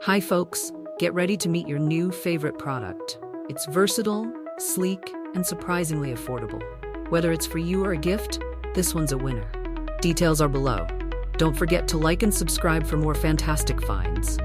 Hi folks, get ready to meet your new favorite product. It's versatile, sleek, and surprisingly affordable. Whether it's for you or a gift, this one's a winner. Details are below. Don't forget to like and subscribe for more fantastic finds.